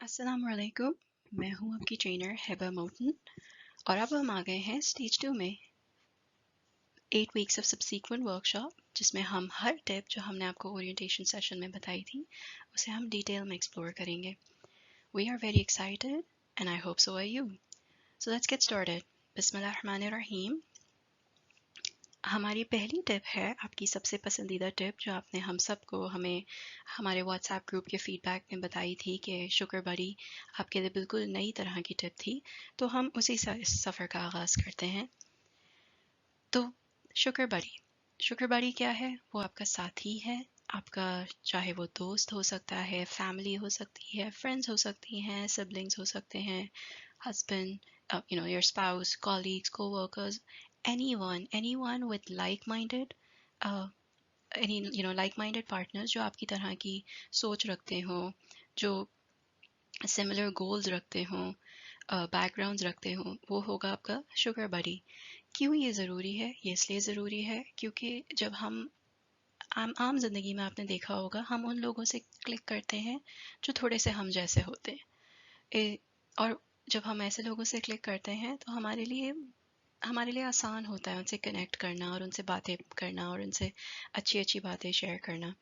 अस्सलामुअलैकुम, मैं हूँ आपकी ट्रेनर हेबा मोटन और अब हम आ गए हैं स्टेज 2 में 8 वीक्स ऑफ सब्सीक्वेंट वर्कशॉप, जिसमें हम हर टिप जो हमने आपको ओरिएंटेशन सेशन में बताई थी उसे हम डिटेल में एक्सप्लोर करेंगे. We are very excited and I hope so are you. So let's get started. बिस्मिल्लाहिर्रहमानिर्रहीम. हमारी पहली टिप है आपकी सबसे पसंदीदा टिप जो आपने हम सबको हमें हमारे व्हाट्सएप ग्रुप के फीडबैक में बताई थी कि शुगर बड़ी आपके लिए बिल्कुल नई तरह की टिप थी. तो हम उसी सफ़र का आगाज़ करते हैं. तो शुगर बड़ी क्या है? वो आपका साथी है. आपका चाहे वो दोस्त हो सकता है, फैमिली हो सकती है, फ्रेंड्स हो सकती हैं, सिबलिंग्स हो सकते हैं, husband, your spouse, colleagues, co-workers, anyone with like-minded, uh, like-minded partners जो आपकी तरह की सोच रखते हो, जो similar goals रखते हो, backgrounds रखते हो, वो होगा आपका sugar buddy. क्यों ये ज़रूरी है? ये इसलिए ज़रूरी है क्योंकि जब हम आम ज़िंदगी में आपने देखा होगा हम उन लोगों से क्लिक करते हैं जो थोड़े से हम जैसे होते हैं. और जब हम ऐसे लोगों से क्लिक करते हैं तो हमारे लिए आसान होता है उनसे कनेक्ट करना और उनसे बातें करना और उनसे अच्छी अच्छी बातें शेयर करना.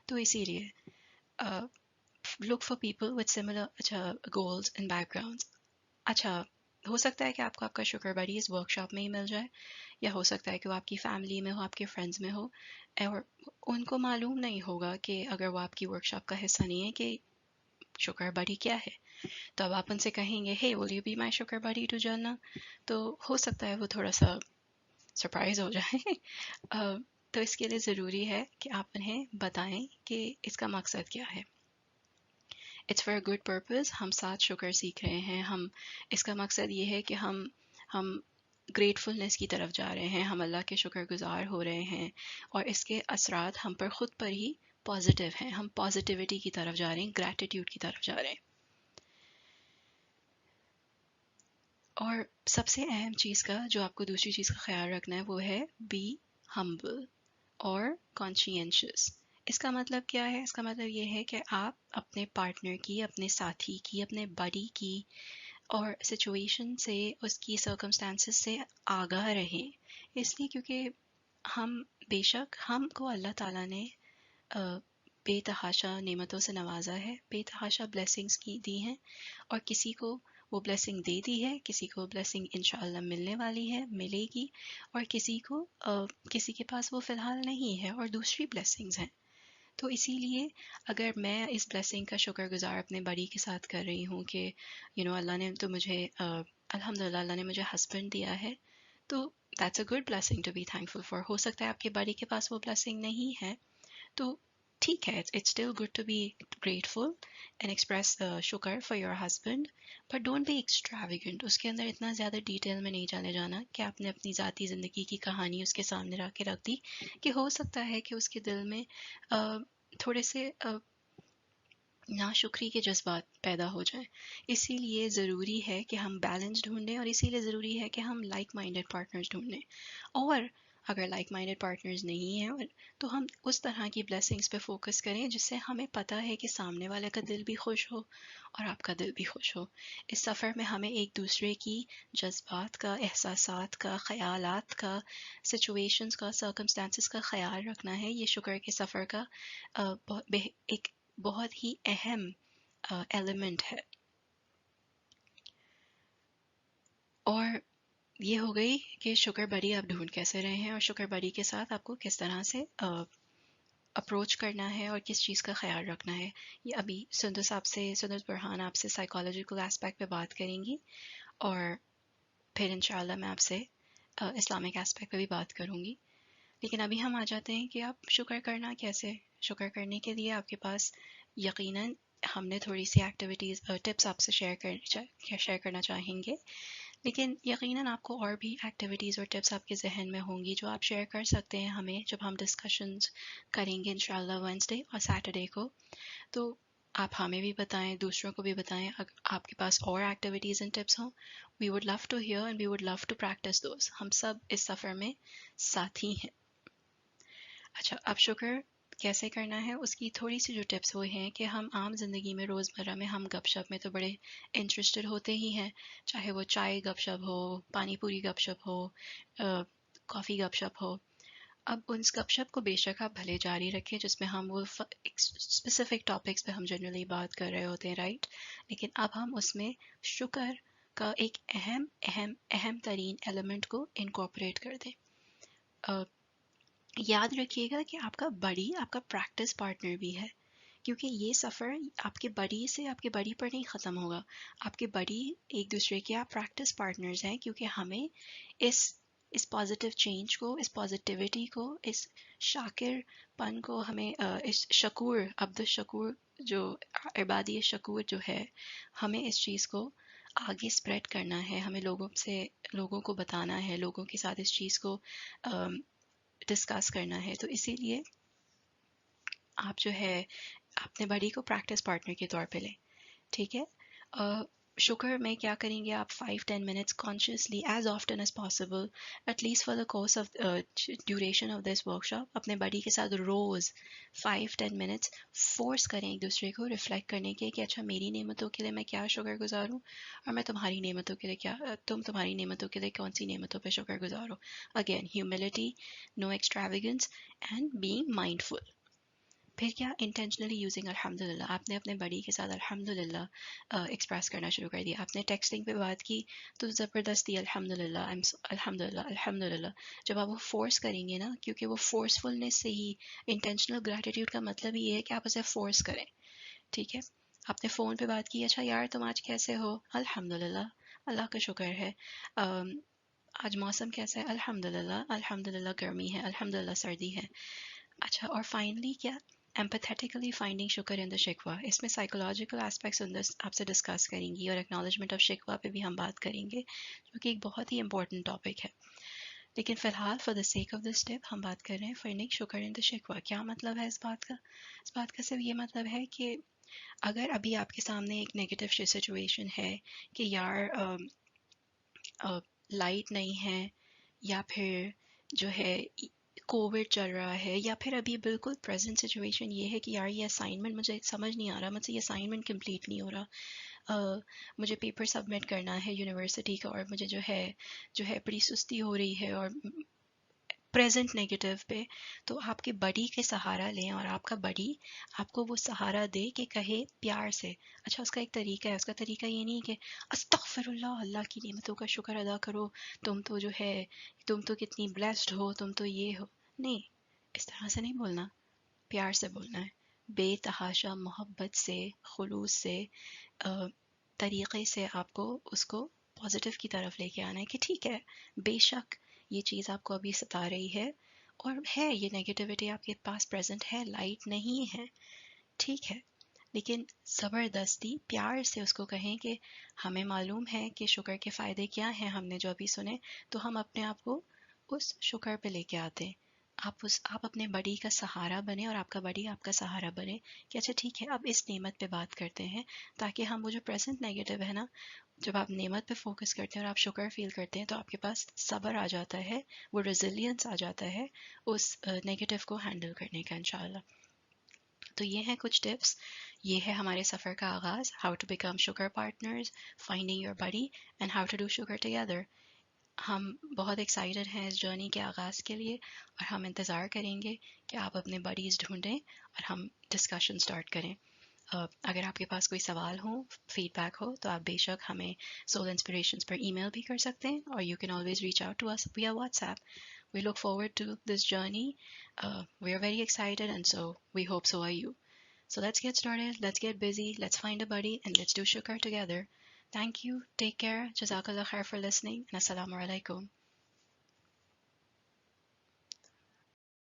तो इसीलिए look for people with similar goals and backgrounds. अच्छा, हो सकता है कि आपको आपका शुगर बडी इस वर्कशॉप में ही मिल जाए, या हो सकता है कि वो आपकी फैमिली में हो, आपके फ्रेंड्स में हो, और उनको मालूम नहीं होगा कि अगर वो आपकी वर्कशॉप का हिस्सा नहीं है कि शुगर बडी क्या है. तो अब आप उनसे कहेंगे, hey will you be my sugar buddy to journey, तो हो सकता है वो थोड़ा सा सरप्राइज हो जाए. तो इसके लिए ज़रूरी है कि आप उन्हें बताएं कि इसका मकसद क्या है. It's for a good purpose. हम साथ शुगर सीख रहे हैं. हम इसका मकसद ये है कि हम ग्रेटफुलनेस की तरफ जा रहे हैं, हम अल्लाह के शुक्रगुजार हो रहे हैं, और इसके असरात हम पर ख़ुद पर ही पॉजिटिव हैं. हम पॉजिटिविटी की तरफ जा रहे हैं, ग्रैटिट्यूड की तरफ जा रहे हैं. और सबसे अहम चीज़ का जो आपको दूसरी चीज़ का ख्याल रखना है वो है बी हम्बल और कॉन्शियंशियस. इसका मतलब क्या है? इसका मतलब ये है कि आप अपने पार्टनर की, अपने साथी की, अपने बडी की और सिचुएशन से, उसकी सर्कमस्टांसेस से आगाह रहें. इसलिए क्योंकि हम बेशक हमको अल्लाह ताला ने बेतहाशा नेमतों से नवाजा है, बेतहाशा ब्लेसिंग्स की दी हैं, और किसी को वो ब्लेसिंग दे दी है, किसी को ब्लेसिंग इंशाअल्लाह मिलने वाली है, मिलेगी, और किसी के पास वो फ़िलहाल नहीं है और दूसरी ब्लेसिंग्स हैं. तो इसीलिए अगर मैं इस ब्लेसिंग का शुक्रगुजार अपने बड़ी के साथ कर रही हूँ कि अल्लाह ने तो मुझे अल्हम्दुलिल्लाह अल्लाह ने मुझे हस्बैंड दिया है, तो that's a good blessing to be thankful for. हो सकता है आपके बड़ी के पास वो ब्लेसिंग नहीं है, तो ठीक है, it's still good to be grateful and express the shukr for your husband, but don't be extravagant. उसके अंदर इतना ज़्यादा डिटेल में नहीं जाने जाना कि आपने अपनी ज़ाती ज़िंदगी की कहानी उसके सामने रख दी कि हो सकता है कि उसके दिल में थोड़े से नाशुक्री के जज्बात पैदा हो जाएं. इसीलिए ज़रूरी है कि हम बैलेंस ढूंढें, और इसीलिए ज़रूरी है कि हम लाइक माइंडेड पार्टनर्स ढूंढें. और अगर लाइक माइंडेड पार्टनर्स नहीं हैं तो हम उस तरह की ब्लेसिंग्स पे फोकस करें जिससे हमें पता है कि सामने वाले का दिल भी खुश हो और आपका दिल भी खुश हो. इस सफ़र में हमें एक दूसरे की जज्बात का, एहसासात का, ख़यालात का, सिचुएशंस का, सर्कमस्टांसेस का ख़याल रखना है. ये शुक्र के सफ़र का एक बहुत ही अहम एलिमेंट है. और ये हो गई कि शुगर बडी आप ढूंढ कैसे रहे हैं और शुगर बडी के साथ आपको किस तरह से अप्रोच करना है और किस चीज़ का ख्याल रखना है. ये अभी सुंदस बुरहान आपसे साइकोलॉजिकल एस्पेक्ट पे बात करेंगी, और फिर इंशाल्लाह मैं आपसे इस्लामिक एस्पेक्ट पे भी बात करूँगी. लेकिन अभी हम आ जाते हैं कि आप शुक्र करना कैसे. शुक्र करने के लिए आपके पास यकीनन हमने थोड़ी सी एक्टिविटीज़ टिप्स आपसे शेयर करना चाहेंगे, लेकिन यकीनन आपको और भी एक्टिविटीज़ और टिप्स आपके जहन में होंगी जो आप शेयर कर सकते हैं हमें जब हम डिस्कशंस करेंगे इंशाल्लाह वेडनेसडे और सैटरडे को. तो आप हमें भी बताएं, दूसरों को भी बताएं अगर आपके पास और एक्टिविटीज़ एंड टिप्स हों. We would love to hear and we would love to practise those. हम सब इस सफ़र में साथी हैं. अच्छा, अब शुक्र कैसे करना है उसकी थोड़ी सी जो टिप्स वो हैं कि हम आम ज़िंदगी में रोज़मर्रा में हम गपशप में तो बड़े इंटरेस्टेड होते ही हैं, चाहे वो चाय गपशप हो, पानी पूरी गपशप हो, कॉफ़ी गपशप हो। अब उन गपशप को बेशक आप भले जारी रखें जिसमें हम वो स्पेसिफिक टॉपिक्स पे हम जनरली बात कर रहे होते हैं, राइट, लेकिन अब हम उसमें शुक्र का एक अहम अहम अहम तरीन एलिमेंट को इनकॉर्पोरेट कर दें। याद रखिएगा कि आपका बड़ी आपका प्रैक्टिस पार्टनर भी है, क्योंकि ये सफ़र आपके बड़ी से आपके बड़ी पर नहीं ख़त्म होगा। आपके बड़ी एक दूसरे के आप प्रैक्टिस पार्टनर्स हैं, क्योंकि हमें इस पॉजिटिव चेंज को, इस पॉजिटिविटी को, इस शाकिर पन को, हमें इस शकूर अब्दुल शकूर जो इबादी शकूर जो है, हमें इस चीज़ को आगे स्प्रेड करना है, हमें लोगों को बताना है, लोगों के साथ इस चीज़ को डिस्कस करना है। तो इसीलिए आप जो है अपने बड़ी को प्रैक्टिस पार्टनर के तौर पे लें, ठीक है। शुक्र में क्या करेंगे आप 5-10 minutes consciously as often as possible, at least for the course of duration of this workshop, अपने बड़ी के साथ रोज़ 5-10 मिनट्स फोर्स करें एक दूसरे को रिफ्लेक्ट करने के कि अच्छा मेरी नेमतों के लिए मैं क्या शुक्र गुजार हूँ, और मैं तुम्हारी नेमतों के लिए तुम तुम्हारी नेमतों के लिए कौन सी नेमतों पर शुक्र गुजार हो। Again humility, no extravagance and being mindful. फिर क्या, इंटेंशनली यूजिंग अल्हम्दुलिल्लाह। आपने अपने बड़ी के साथ अल्हम्दुलिल्लाह एक्सप्रेस करना शुरू कर दिया। आपने टेक्सटिंग पे बात की तो ज़बरदस्ती अल्हम्दुलिल्लाह, अल्हम्दुलिल्लाह अल्हम्दुलिल्लाह। जब आप वो फोर्स करेंगे ना, क्योंकि वो फोर्सफुलनेस से ही, इंटेंशनल ग्रैटिट्यूड का मतलब ही ये है कि आप उसे फोर्स करें, ठीक है। आपने फ़ोन पे बात की, अच्छा यार तुम आज कैसे हो, अल्हम्दुलिल्लाह, अल्लाह का शुक्र है। आज मौसम कैसा है, अल्हम्दुलिल्लाह, अल्हम्दुलिल्लाह गर्मी है, अल्हम्दुलिल्लाह सर्दी है। अच्छा, और फाइनली क्या, एम्पैथेटिकली फाइंडिंग शुक्र इन द शिकवा। इसमें साइकोलॉजिकल एस्पेक्ट्स आपसे डिस्कस करेंगी, और एक्नॉलेजमेंट ऑफ शिकवा पे भी हम बात करेंगे, जो कि एक बहुत ही इंपॉर्टेंट टॉपिक है। लेकिन फ़िलहाल for the sake of this tip हम बात कर रहे हैं फाइंडिंग शुक्र इन द शिकवा। क्या मतलब है इस बात का? इस बात का सिर्फ ये मतलब है कि अगर अभी आपके सामने एक नेगेटिव सिचुएशन है कि यार लाइट नहीं है, या फिर जो है कोविड चल रहा है, या फिर अभी बिल्कुल प्रेजेंट सिचुएशन ये है कि यार ये असाइनमेंट मुझे समझ नहीं आ रहा, मुझसे ये असाइनमेंट कंप्लीट नहीं हो रहा, मुझे पेपर सबमिट करना है यूनिवर्सिटी का, और मुझे जो है बड़ी सुस्ती हो रही है, और प्रेजेंट नेगेटिव पे, तो आपके बड़ी के सहारा लें, और आपका बड़ी आपको वो सहारा दे कि कहे प्यार से। अच्छा, उसका एक तरीका है, उसका तरीका ये नहीं कि अस्तगफिरुल्लाह, अल्लाह की नेमतों का शुक्र अदा करो, तुम तो जो है, तुम तो कितनी ब्लेस्ड हो, तुम तो ये हो। नहीं, इस तरह से नहीं बोलना, प्यार से बोलना है, बेतहाशा मोहब्बत से, खुलूस से, तरीक़े से आपको उसको पॉजिटिव की तरफ लेके आना है कि ठीक है, बेशक ये चीज़ आपको अभी सता रही है, और है ये नेगेटिविटी आपके पास प्रेजेंट है, लाइट नहीं है, ठीक है, लेकिन ज़बरदस्ती प्यार से उसको कहें कि हमें मालूम है कि शुक्र के फ़ायदे क्या हैं, हमने जो अभी सुने, तो हम अपने आप को उस शुक्र पे लेके आते हैं। आप अपने बड़ी का सहारा बने, और आपका बड़ी आपका सहारा बने कि अच्छा ठीक है, अब इस नेमत पे बात करते हैं, ताकि हम वो जो प्रेजेंट नेगेटिव है ना, जब आप नेमत पे फोकस करते हैं और आप शुक्र फील करते हैं, तो आपके पास सब्र आ जाता है, वो रेजिलियंस आ जाता है उस नेगेटिव को हैंडल करने का, इंशाल्लाह। तो ये हैं कुछ टिप्स, ये है हमारे सफ़र का आगाज़, how to become sugar partners, finding your buddy, and how to do sugar together. हम बहुत एक्साइटेड हैं इस जर्नी के आगाज़ के लिए, और हम इंतज़ार करेंगे कि आप अपने बडीज़ ढूंढें और हम डिस्कशन स्टार्ट करें। अगर आपके पास कोई सवाल हो, फीडबैक हो, तो आप बेशक हमें सोल इंस्पिरेशंस पर ईमेल भी कर सकते हैं, और you can always reach out to us via WhatsApp. We look forward to this journey. We are very excited, and so we hope so are you. So let's get started, let's get busy, let's find a buddy, and let's do shukr together. Thank you, take care, Jazakallah khair for listening, and Assalamu alaikum.